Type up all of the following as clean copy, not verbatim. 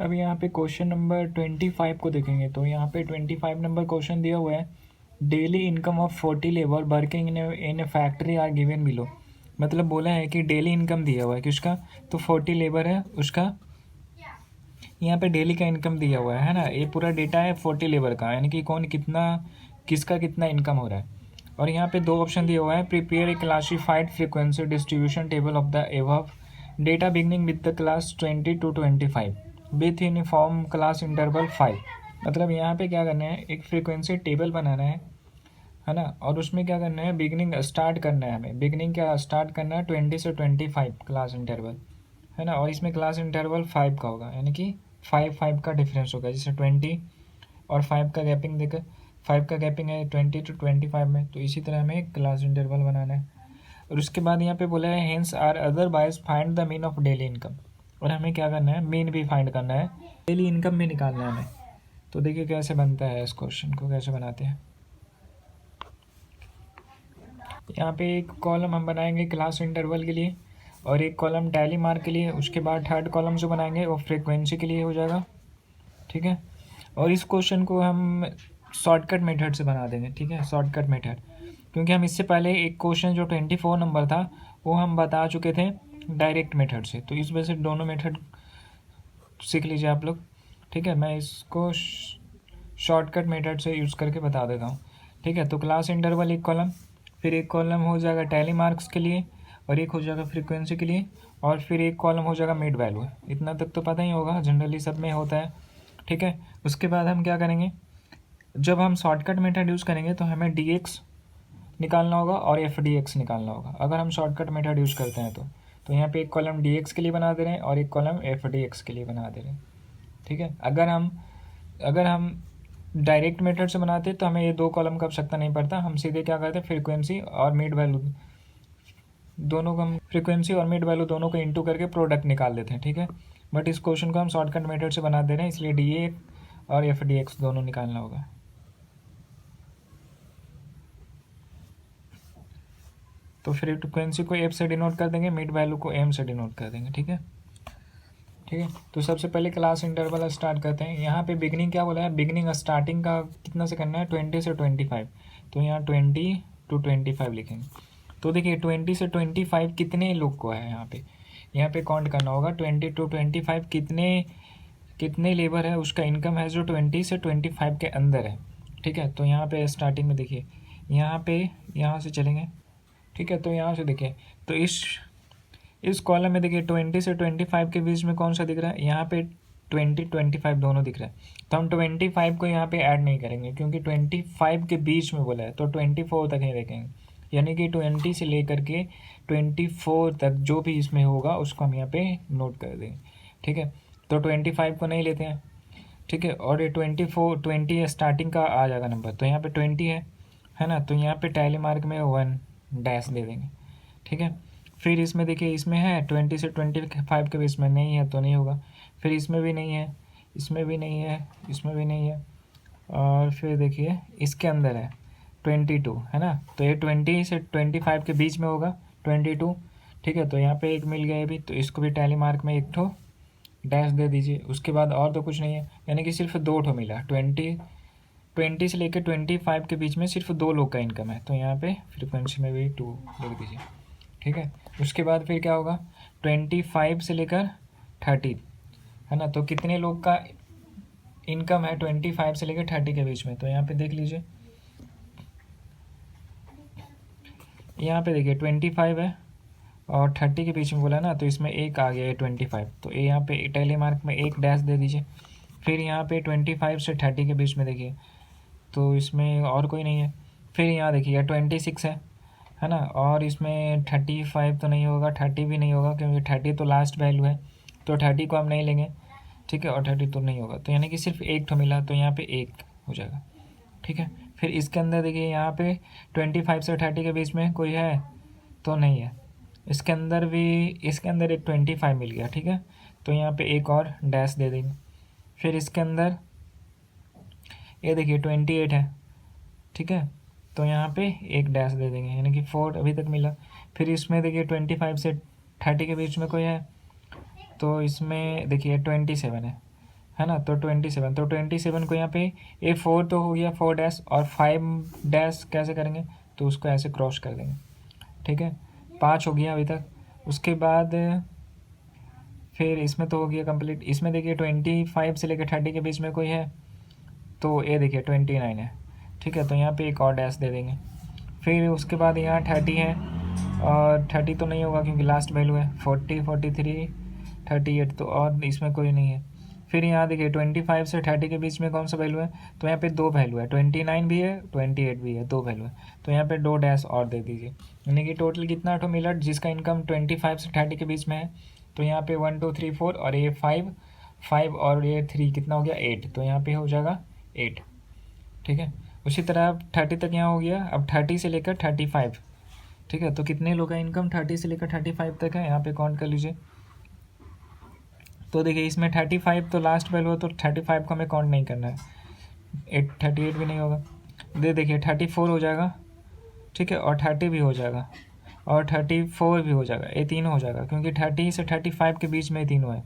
अब यहाँ पे क्वेश्चन नंबर 25 को देखेंगे। तो यहाँ पे 25 नंबर क्वेश्चन दिया हुआ है, daily income of 40 labour working in a factory are given below. मतलब बोला है कि डेली इनकम दिया हुआ है किसका, तो 40 लेबर है उसका यहाँ पे डेली का इनकम दिया हुआ है ना। ये पूरा डेटा है 40 लेबर का, यानी कि कौन कितना किसका कितना इनकम हो रहा है। और यहाँ पे दो ऑप्शन दिया हुआ है, prepare a classified frequency distribution table of the above data beginning with the class 20 to 25 with uniform class interval 5। मतलब यहाँ पे क्या करना है, एक फ्रीक्वेंसी टेबल बनाना है ना। और उसमें क्या करना है, बिगनिंग स्टार्ट करना है हमें। बिगनिंग क्या स्टार्ट करना है 20 से 25 क्लास इंटरवल, है ना। और इसमें क्लास इंटरवल 5 का होगा, यानी कि 5 का डिफरेंस होगा। जैसे 20 और 5 का गैपिंग देकर 5 का गैपिंग है 20 to 25 में, तो इसी तरह हमें क्लास इंटरवल बनाना है। और उसके बाद यहाँ पे बोला है hence or otherwise find the mean of daily income. और हमें क्या करना है, मीन भी फाइंड करना है, डेली इनकम भी निकालना है हमें। तो देखिए कैसे बनता है, इस क्वेश्चन को कैसे बनाते हैं। यहाँ पे एक कॉलम हम बनाएंगे क्लास इंटरवल के लिए और एक कॉलम टैली मार्क के लिए। उसके बाद थर्ड कॉलम जो बनाएंगे वो फ्रीक्वेंसी के लिए हो जाएगा, ठीक है। और इस क्वेश्चन को हम शॉर्टकट मेथड से बना देंगे, ठीक है, शॉर्टकट मेथड। क्योंकि हम इससे पहले एक क्वेश्चन जो 24 नंबर था वो हम बता चुके थे डायरेक्ट मेथड से, तो इस वजह से दोनों मेथड सीख लीजिए आप लोग, ठीक है। मैं इसको शॉर्टकट मेथड से यूज़ करके बता देता हूँ, ठीक है। तो क्लास इंटरवल एक कॉलम, फिर एक कॉलम हो जाएगा टैली मार्क्स के लिए और एक हो जाएगा फ्रीक्वेंसी के लिए, और फिर एक कॉलम हो जाएगा मिड वैल्यू। इतना तक तो पता ही होगा, जनरली सब में होता है, ठीक है। उसके बाद हम क्या करेंगे, जब हम शॉर्टकट मेथड यूज़ करेंगे तो हमें dx निकालना होगा और fdx निकालना होगा, अगर हम शॉर्टकट मेथड यूज़ करते हैं तो यहाँ पे एक कॉलम dx के लिए बना दे रहे हैं और एक कॉलम fdx के लिए बना दे रहे हैं, ठीक है। अगर हम डायरेक्ट मेथड से बनाते तो हमें ये दो कॉलम का आवश्यकता नहीं पड़ता, हम सीधे क्या करते, फ्रीक्वेंसी और मिड वैल्यू दोनों को, हम फ्रीक्वेंसी और मिड वैल्यू दोनों को इंटू करके प्रोडक्ट निकाल देते हैं, ठीक है। बट इस क्वेश्चन को हम शॉर्टकट मेथड से बना दे रहे हैं, इसलिए डी और fdx दोनों निकालना होगा। तो फ्रीक्वेंसी को f से डिनोट कर देंगे, मिड वैल्यू को m से डिनोट कर देंगे, ठीक है, ठीक है। तो सबसे पहले क्लास इंटरवल स्टार्ट करते हैं। यहाँ पे बिगनिंग क्या बोला है, बिगनिंग स्टार्टिंग का कितना से करना है, 20 से 25। तो यहाँ 20 to 25 लिखेंगे। तो देखिए 20 से 25 कितने लोग को है, यहाँ पे काउंट करना होगा। 20 to 25 कितने लेबर है, उसका इनकम है जो 20 से 25 के अंदर है, ठीक है। तो यहाँ पे स्टार्टिंग में देखिए, यहाँ से चलेंगे, ठीक है। तो यहाँ से देखिए, तो इस कॉलम में देखिए 20 से 25 के बीच में कौन सा दिख रहा है, यहाँ पे 20 25 दोनों दिख रहा है। तो हम 25 को यहाँ पे ऐड नहीं करेंगे क्योंकि 25 के बीच में बोला है, तो 24 तक ही देखेंगे, यानी कि 20 से लेकर के 24 तक जो भी इसमें होगा उसको हम यहाँ पे नोट कर देंगे, ठीक है। तो 25 को नहीं लेते हैं, ठीक है। और ये 20 स्टार्टिंग का आ जाएगा नंबर, तो यहाँ पे 20 है ना। तो यहाँ पे टैली मार्क में 1 डैश दे देंगे, ठीक है। फिर इसमें देखिए, इसमें है 20 से 25 के बीच में नहीं है तो नहीं होगा। फिर इसमें भी नहीं है, इसमें भी नहीं है, इसमें भी नहीं है। और फिर देखिए इसके अंदर है 22, है ना। तो ये 20 से 25 के बीच में होगा 22, ठीक है। तो यहाँ पे एक मिल गया अभी, तो इसको भी टैली मार्क में एक ठो डैश दे दीजिए। उसके बाद और तो कुछ नहीं है, यानी कि सिर्फ दो ठो मिला। 20 से लेकर 25 के बीच में सिर्फ दो लोग का इनकम है, तो यहाँ पे फ्रीक्वेंसी में भी 2 लिख दीजिए, ठीक है। उसके बाद फिर क्या होगा, 25 से लेकर 30, है ना। तो कितने लोग का इनकम है 25 से लेकर 30 के बीच में, तो यहाँ पे देख लीजिए, यहाँ पे देखिए 25 है और 30 के बीच में बोला ना, तो इसमें एक आ गया है 25, तो ये यहाँ पे टैली मार्क में एक डैश दे दीजिए। फिर यहाँ पे 25 से 30 के बीच में देखिए, तो इसमें और कोई नहीं है। फिर यहाँ देखिए 26 है ना। और इसमें 35 तो नहीं होगा, 30 भी नहीं होगा क्योंकि 30 तो लास्ट वैल्यू है, तो 30 को हम नहीं लेंगे, ठीक है। और 30 तो नहीं होगा, तो यानी कि सिर्फ एक तो मिला, तो यहाँ पे एक हो जाएगा, ठीक है। फिर इसके अंदर देखिए, यहाँ पे 25 से 30 के बीच में कोई है तो नहीं है। इसके अंदर एक 25 मिल गया, ठीक है। तो यहाँ पे एक और डैश दे देंगे। फिर इसके अंदर ये देखिए 28 है, ठीक है। तो यहाँ पे एक डैश दे देंगे, यानी कि 4 अभी तक मिला। फिर इसमें देखिए 25 से 30 के बीच में कोई है, तो इसमें देखिए 27 है, है ना। तो 27, तो 27 को यहाँ पे ए 4 तो हो गया 4 डैश, और 5 डैश कैसे करेंगे, तो उसको ऐसे क्रॉस कर देंगे, ठीक है। 5 हो गया अभी तक। उसके बाद फिर इसमें तो हो गया कंप्लीट। इसमें देखिए 25 से लेकर 30 के बीच में कोई है, तो ये देखिए 29 है, ठीक है। तो यहाँ पे एक और डैश दे देंगे। फिर उसके बाद यहाँ 30 है, और 30 तो नहीं होगा क्योंकि लास्ट वैल्यू है। 40, 43, 38, तो और इसमें कोई नहीं है। फिर यहाँ देखिए 25 से 30 के बीच में कौन सा वैल्यू है, तो यहाँ पे दो वैल्यू है, 29 भी है, 28 भी है, दो वैल्यू है। तो यहाँ पे दो डैश और दे दीजिए, यानी कि टोटल कितना टो मिला जिसका इनकम 25 से 30 के बीच में है। तो यहाँ पे 1 2 3 4, और ये 5 5 और ये 3 कितना हो गया 8, तो यहाँ पे हो जाएगा 8, ठीक है। उसी तरह अब 30 तक यहाँ हो गया। अब 30 से लेकर 35, ठीक है। तो कितने लोग का इनकम 30 से लेकर 35 तक है, यहाँ पे काउंट कर लीजिए। तो देखिए इसमें 35 तो लास्ट वैल्यू है, तो 35 को हमें काउंट नहीं करना है। 38 भी नहीं होगा। देखिए 34 हो जाएगा, ठीक है, और 30 भी हो जाएगा, और 34 भी हो जाएगा, ये तीनों हो जाएगा क्योंकि 30 से 35 के बीच में तीनों है।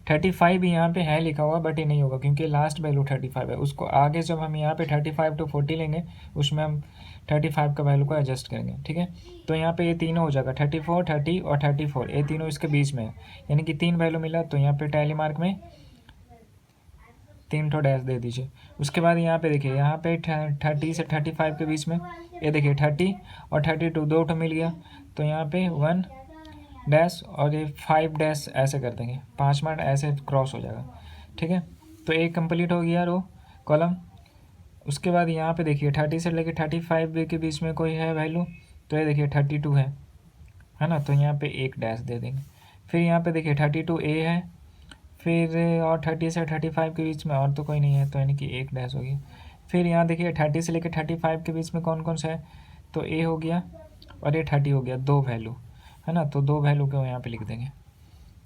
35 भी यहाँ पे है लिखा हुआ, बट ये नहीं होगा क्योंकि लास्ट वैल्यू 35 है। उसको आगे जब हम यहाँ पे 35 to 40 लेंगे, उसमें हम 35 का वैल्यू को एडजस्ट करेंगे, ठीक है। तो यहाँ पे ये तीनों हो जाएगा, 34, 30 और 34, ये तीनों इसके बीच में है, यानी कि 3 वैल्यू मिला। तो यहाँ पे टैली मार्क में 3 ठो डैश दे दीजिए। उसके बाद यहाँ पे देखिए, यहाँ पे 30 से 35 के बीच में ये देखिए 30 और 32 दो ठो मिल गया। तो यहाँ पे 1 डैश और ये 5 डैश ऐसे कर देंगे, 5 मिनट ऐसे क्रॉस हो जाएगा, ठीक है। तो एक कंप्लीट हो गया रो कॉलम। उसके बाद यहाँ पे देखिए 30 से लेकर 35 के बीच में कोई है वैल्यू, तो ये देखिए 32 है ना। तो यहाँ पे एक डैश दे देंगे। फिर यहाँ पे देखिए 32 ए है, फिर और 30 से 35 के बीच में और तो कोई नहीं है, तो यानी कि एक डैश हो गया। फिर यहाँ देखिए 30 से लेकर 35 के बीच में कौन कौन सा है, तो ए हो गया और ये 30 हो गया, दो वैल्यू है ना। तो दो वैल्यू को यहाँ पे लिख देंगे।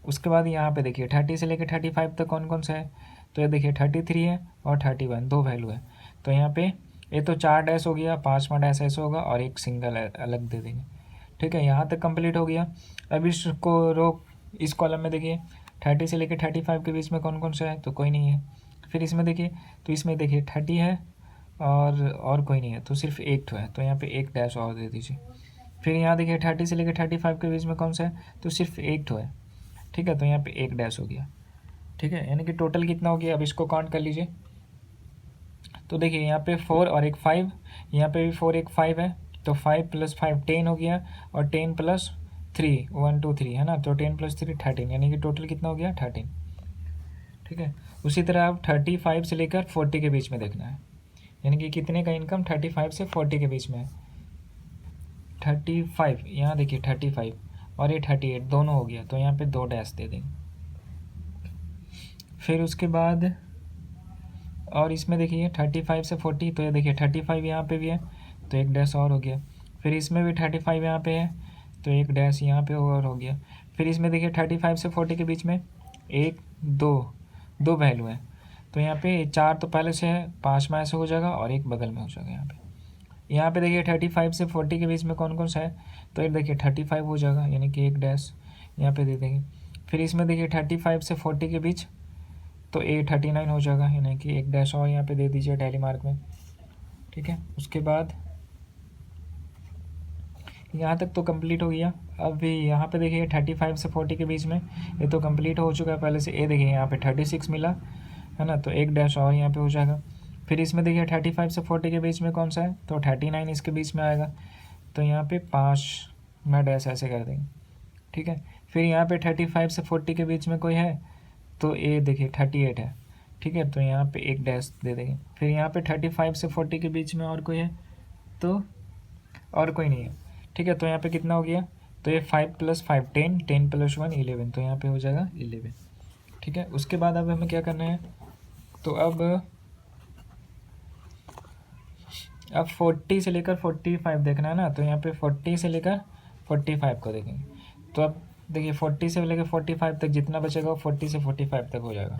उसके बाद यहाँ पे देखिए 30 से लेकर 35 तक कौन कौन सा है, तो ये देखिए 33 है और 31, दो वैल्यू है। तो यहाँ पे ये तो 4 डैश हो गया, 5वां डैश ऐसे होगा और एक सिंगल अलग दे देंगे, ठीक है। यहाँ तक कंप्लीट हो गया। अब इसको रो इस कॉलम में देखिए 30 से लेकर 35 के बीच में कौन कौन सा है, तो कोई नहीं है। फिर इसमें देखिए, तो इसमें देखिए 30 है और कोई नहीं है, तो सिर्फ एक तो है, तो यहाँ पे एक डैश और दे दीजिए। फिर यहाँ देखिए 30 से लेकर 35 के बीच में कौन सा है, तो सिर्फ एक तो है, ठीक है। तो यहाँ पे एक डैश हो गया, ठीक है, यानी कि टोटल कितना हो गया। अब इसको काउंट कर लीजिए। तो देखिए यहाँ पे 4 और एक 5, यहाँ पे भी 4 एक 5 है, तो 5 + 5 10 हो गया, और 10 + 3 1 2 3 है ना। तो 10 + 3 13, यानी कि टोटल कितना हो गया 13, ठीक है। उसी तरह अब 35 से लेकर 40 के बीच में देखना है, यानी कि कितने का इनकम 35 से 40 के बीच में है। 35 यहाँ देखिए 35 और ये 38 दोनों हो गया, तो यहाँ पे दो डैश दे देंगे। फिर उसके बाद और इसमें देखिए 35 से 40, तो ये देखिए 35 यहाँ पे भी है, तो एक डैश और हो गया। फिर इसमें भी 35 यहाँ पे है, तो एक डैश यहाँ पे और हो गया। फिर इसमें देखिए 35 से 40 के बीच में एक दो वैल्यू है, तो यहाँ पे 4 तो पहले से है, 5 में ऐसे हो जाएगा और एक बगल में हो जाएगा यहाँ पे देखिए 35 से 40 के बीच में कौन कौन सा है, तो ये देखिए 35 हो जाएगा, यानी कि एक डैश यहाँ पे दे देंगे। फिर इसमें देखिए 35 से 40 के बीच, तो ए 39 हो जाएगा, यानी कि एक डैश और यहाँ पे दे दीजिए टैली मार्क में, ठीक है। उसके बाद यहाँ तक तो कंप्लीट हो गया। अभी यहाँ पे देखिए 35 से 40 के बीच में ये तो कंप्लीट हो चुका है पहले से। ए देखिए यहाँ पे 36 मिला है ना, तो एक डैश और यहाँ पे हो जाएगा। फिर इसमें देखिए 35 से 40 के बीच में कौन सा है, तो 39 इसके बीच में आएगा, तो यहाँ पे 5 में डैश ऐसे कर देंगे, ठीक है। फिर यहाँ पे 35 से 40 के बीच में कोई है, तो ए देखिए 38 है, ठीक है, तो यहाँ पे एक डैश दे देंगे। फिर यहाँ पे 35 से 40 के बीच में और कोई है, तो और कोई नहीं है, ठीक है। तो यहाँ पे कितना हो गया, तो ये 5 + 5 10 10 + 1 11, तो यहाँ पे हो जाएगा 11, ठीक है। उसके बाद अब हमें क्या करना है, तो अब 40 से लेकर 45 देखना है ना, तो यहाँ पे 40 से लेकर 45 को देखेंगे। तो अब देखिए 40 से लेकर 45 तक जितना बचेगा वो 40 से 45 तक हो जाएगा।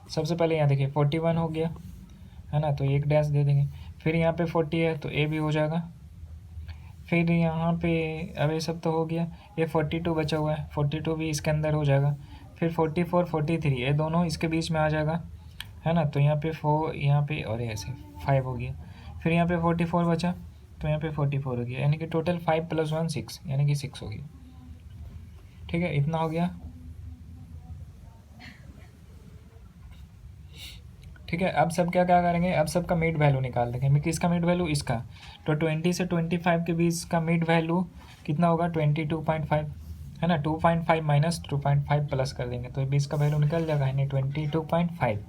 सबसे पहले यहाँ देखिए 41 हो गया है ना, तो एक डैश दे देंगे। फिर यहाँ पे 40 है, तो ए भी हो जाएगा। फिर यहाँ पे अब ये सब तो हो गया, ये 42 बचा हुआ है, 42 भी इसके अंदर हो जाएगा, फिर 44 43, ये दोनों इसके बीच में आ जाएगा, है ना। तो यहाँ पे 4, यहाँ पे और ऐसे 5 हो गया। फिर यहाँ पे 44 बचा, तो यहाँ पे 44 हो गया, यानी कि टोटल 5 + 1 6, यानी कि 6 हो गया। ठीक है, इतना हो गया। ठीक है, अब सब क्या क्या करेंगे, अब सबका मिड वैल्यू निकाल देंगे। किसका मिड वैल्यू, इसका। तो 20 से 25 के बीच का मिड वैल्यू कितना होगा, 22.5, है ना। 2.5 माइनस 2.5 प्लस कर देंगे तो बीच का वैल्यू निकल जाएगा, यानी 22.5।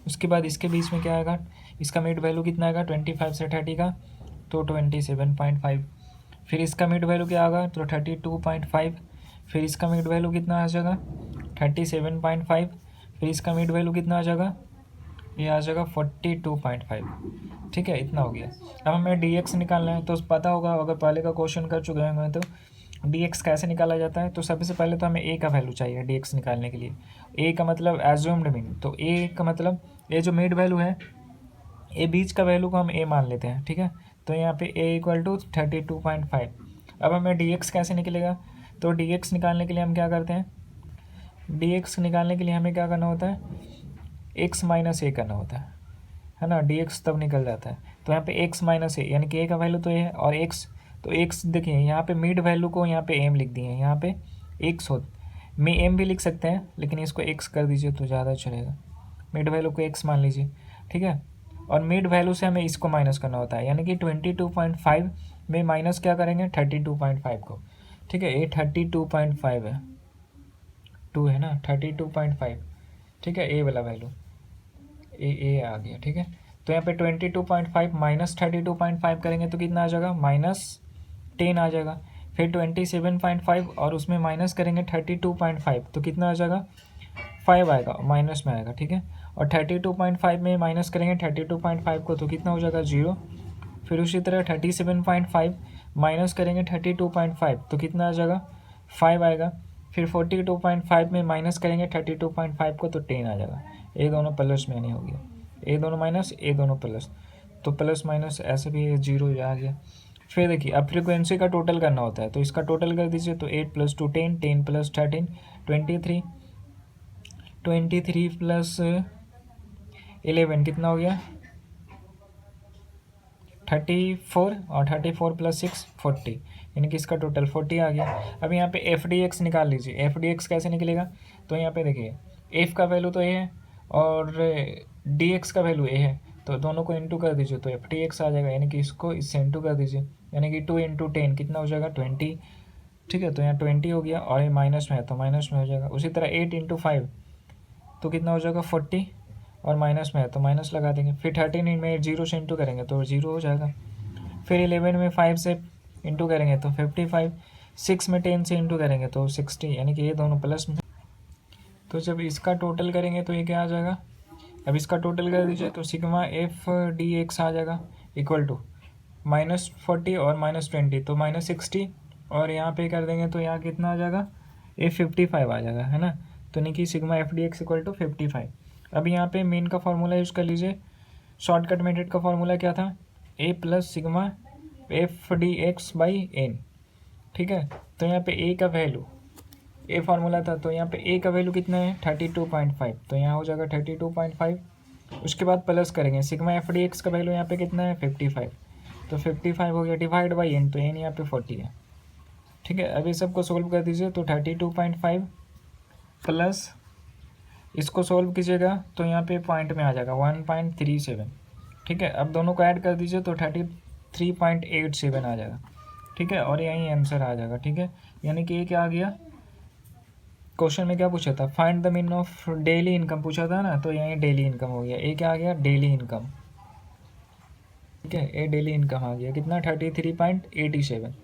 उसके बाद इसके बीच में क्या आएगा, इसका मिड वैल्यू कितना आएगा, 25 से 30 का, तो 27.5। फिर इसका मिड वैल्यू क्या आएगा, तो 32.5। फिर इसका मिड वैल्यू कितना आ जाएगा, 37.5। फिर इसका मिड वैल्यू कितना आ जाएगा, ये आ जाएगा 42.5। ठीक है, इतना हो गया। अब हमें डी एक्स निकालना है, तो पता होगा, अगर पहले का क्वेश्चन कर चुके होंगे तो डी एक्स कैसे निकाला जाता है। तो सबसे पहले तो हमें ए का वैल्यू चाहिए डी एक्स निकालने के लिए। ए का मतलब एज्यूम्ड मीन, तो ए का मतलब ये जो मिड वैल्यू है, ए बीच का वैल्यू को हम ए मान लेते हैं। ठीक है, तो यहाँ पे ए इक्वल टू 32.5। अब हमें डी एक्स कैसे निकलेगा, तो डी एक्स निकालने के लिए हम क्या करते हैं, डी एक्स निकालने के लिए हमें क्या करना होता है, एक्स माइनस ए करना होता है ना। डी एक्स तब निकल जाता है, तो यहाँ पे एक्स माइनस ए, यानी कि ए का वैल्यू तो ए है, और एक्स, तो एक्स देखिए यहाँ पे मिड वैल्यू को यहाँ पे एम लिख दिए, यहाँ पे एक्स हो, में एम भी लिख सकते हैं, लेकिन इसको एक्स कर दीजिए तो ज़्यादा चलेगा। मिड वैल्यू को एक्स मान लीजिए, ठीक है। और मिड वैल्यू से हमें इसको माइनस करना होता है, यानी कि 22.5 में माइनस क्या करेंगे, 32.5 को। ठीक है, ये 32.5 है, 2 है ना, 32.5। ठीक है, ए वाला वैल्यू ए आ गया। ठीक है, तो यहाँ पे 22.5 माइनस 32.5 करेंगे तो कितना आ जाएगा, -10 आ जाएगा। फिर 27.5 और उसमें माइनस करेंगे 32.5 तो कितना आ जाएगा, 5 आएगा, माइनस में आएगा। ठीक है, और 32.5 में माइनस करेंगे 32.5 को तो कितना हो जाएगा, 0। फिर उसी तरह 37.5 माइनस करेंगे 32.5 तो कितना आ जाएगा, 5 आएगा। फिर 42.5 में माइनस करेंगे 32.5 को तो 10 आ जाएगा। ये दोनों प्लस में नहीं हो गया, ये दोनों माइनस, ये दोनों प्लस, तो प्लस माइनस ऐसे भी 0 आ गया। फिर देखिए, अब फ्रीक्वेंसी का टोटल करना होता है, तो इसका टोटल कर दीजिए, तो 8 + 2 10, 10 + 13 23, 23 + 11 कितना हो गया, 34, और 34 + 6 40, यानी कि इसका टोटल 40 आ गया। अब यहाँ पे एफ डी एक्स निकाल लीजिए। एफ डी एक्स कैसे निकलेगा, तो यहाँ पे देखिए एफ का वैल्यू तो ए है और डी एक्स का वैल्यू ए है, तो दोनों को इंटू कर दीजिए तो एफ डी एक्स आ जाएगा, यानी कि इसको इससे इंटू कर दीजिए, यानी कि 2 × 10 कितना हो जाएगा, 20। ठीक है, तो यहाँ 20 हो गया, और ये माइनस में है तो माइनस में हो जाएगा। उसी तरह 8 × 5 तो कितना हो जाएगा, 40, और माइनस में है तो माइनस लगा देंगे। फिर 13 में 0 से इंटू करेंगे तो 0 हो जाएगा। फिर 11 में 5 से इंटू करेंगे तो 55, 6 में 10 से इंटू करेंगे तो 60, यानी कि ये दोनों प्लस में। तो जब इसका टोटल करेंगे तो ये क्या आ जाएगा, अब इसका टोटल कर दीजिए तो सिग्मा एफ डी एक्स आ जाएगा इक्वल टू -40 और -20 तो -60, और यहाँ पे कर देंगे तो यहाँ कितना आ जाएगा, ए 55 आ जाएगा, है ना। तो नहीं कि sigma F D X equal to 55। अब यहाँ पे मेन का फॉर्मूला यूज़ कर लीजिए। शॉर्टकट मेथड का फॉर्मूला क्या था, A plus sigma F D X by N. ठीक है, तो यहाँ पे ए का वैल्यू, ए फार्मूला था, तो यहाँ पे ए का वैल्यू कितना है, 32.5, तो यहाँ हो जाएगा 32.5। उसके बाद प्लस करेंगे सिग्मा एफ डी एक्स का वैल्यू यहाँ पे कितना है, 55, तो 55 हो गया, डिवाइड बाई एन, तो एन यहाँ पे 40 है। ठीक है, अभी सबको सोल्व कर दीजिए, तो 32.5 प्लस इसको सोल्व कीजिएगा तो यहाँ पे पॉइंट में आ जाएगा 1.37। ठीक है, अब दोनों को ऐड कर दीजिए तो 33.87 आ जाएगा। ठीक है, और यही आंसर आ जाएगा। ठीक है, यानी कि ये क्या आ गया, क्वेश्चन में क्या पूछा था, find the mean of daily income पूछा था ना, तो यही डेली इनकम हो गया। ये क्या आ गया, डेली इनकम। ठीक है, ये डेली इनकम आ गया कितना, 33.87।